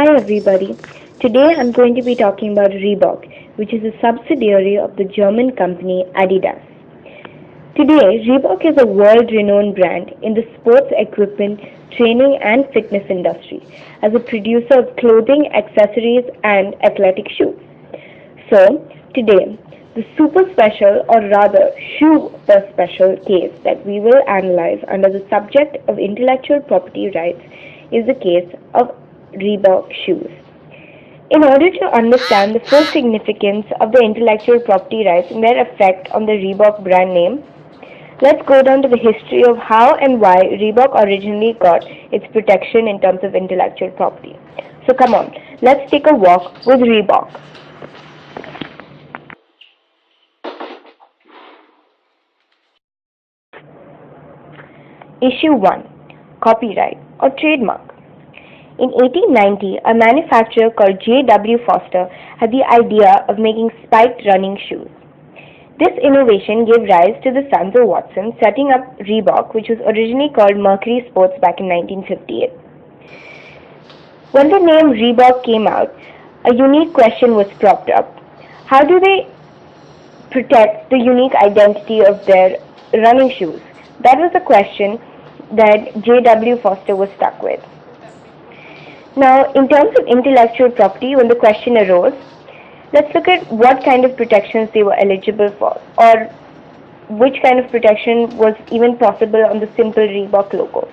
Hi everybody. Today I'm going to be talking about Reebok, which is a subsidiary of the German company Adidas. Today, Reebok is a world-renowned brand in the sports equipment, training and fitness industry as a producer of clothing, accessories and athletic shoes. So, today, the super special or rather super special case that we will analyze under the subject of intellectual property rights is the case of Reebok shoes. In order to understand the full significance of the intellectual property rights and their effect on the Reebok brand name, let's go down to the history of how and why Reebok originally got its protection in terms of intellectual property. So come on, let's take a walk with Reebok. Issue 1. Copyright or trademark. In 1890, a manufacturer called J.W. Foster had the idea of making spiked running shoes. This innovation gave rise to the sons of Watson setting up Reebok, which was originally called Mercury Sports back in 1958. When the name Reebok came out, a unique question was propped up. How do they protect the unique identity of their running shoes? That was the question that J.W. Foster was stuck with. Now, in terms of intellectual property, when the question arose, let's look at what kind of protections they were eligible for, or which kind of protection was even possible on the simple Reebok logo.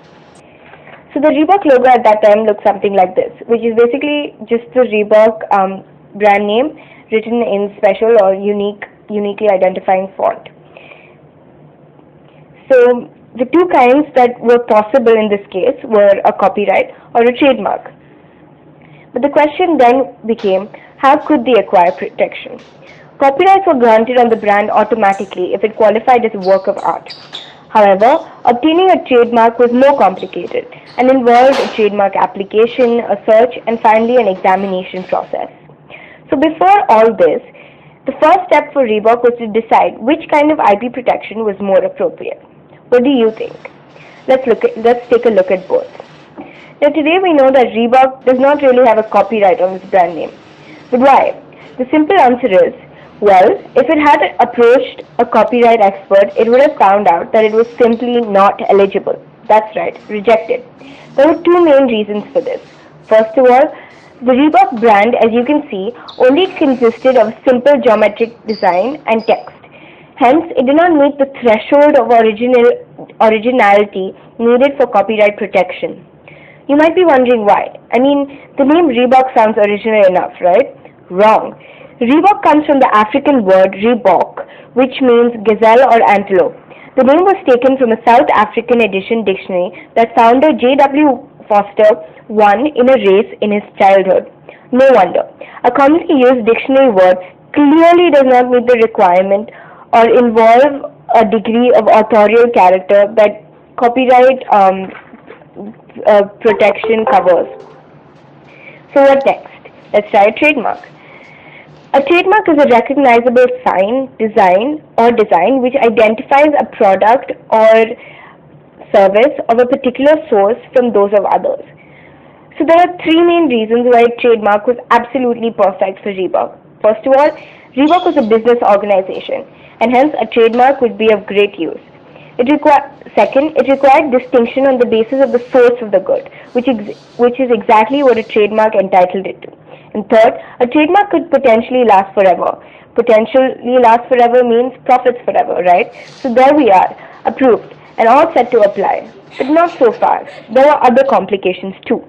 So the Reebok logo at that time looked something like this, which is basically just the Reebok brand name written in special or uniquely identifying font. So the two kinds that were possible in this case were a copyright or a trademark. But the question then became, how could they acquire protection? Copyrights were granted on the brand automatically if it qualified as a work of art. However, obtaining a trademark was more complicated and involved a trademark application, a search, and finally an examination process. So before all this, the first step for Reebok was to decide which kind of IP protection was more appropriate. What do you think? Let's take a look at both. Now today we know that Reebok does not really have a copyright on its brand name. But why? The simple answer is, well, if it had approached a copyright expert, it would have found out that it was simply not eligible. That's right, rejected. There were two main reasons for this. First of all, the Reebok brand, as you can see, only consisted of simple geometric design and text. Hence, it did not meet the threshold of originality needed for copyright protection. You might be wondering why. I mean, the name Reebok sounds original enough, right? Wrong. Reebok comes from the African word Reebok, which means gazelle or antelope. The name was taken from a South African edition dictionary that founder J.W. Foster won in a race in his childhood. No wonder. A commonly used dictionary word clearly does not meet the requirement or involve a degree of authorial character that copyright protection covers. So what next? Let's try a trademark. A trademark is a recognizable sign, design which identifies a product or service of a particular source from those of others. So there are three main reasons why a trademark was absolutely perfect for Reebok. First of all, Reebok was a business organization, and hence a trademark would be of great use. Second, it required distinction on the basis of the source of the good, which is exactly what a trademark entitled it to. And third, a trademark could potentially last forever. Potentially last forever means profits forever, right? So there we are, approved, and all set to apply. But not so far. There are other complications too.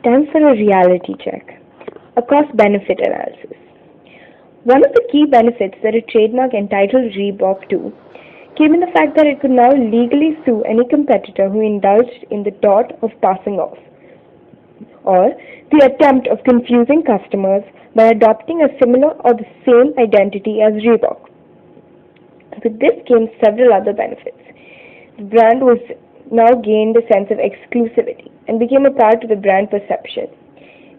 Time for a reality check. A cost-benefit analysis. One of the key benefits that a trademark entitled Reebok to came in the fact that it could now legally sue any competitor who indulged in the thought of passing off or the attempt of confusing customers by adopting a similar or the same identity as Reebok. With this came several other benefits. The brand was now gained a sense of exclusivity and became a part of the brand perception.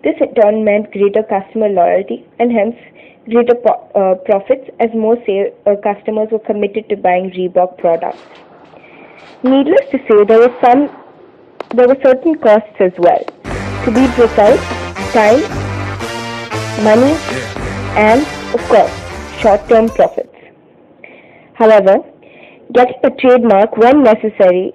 This in turn meant greater customer loyalty and hence greater profits as more customers were committed to buying Reebok products. Needless to say, there were certain costs as well. To be precise, time, money, and of course, short-term profits. However, getting a trademark was necessary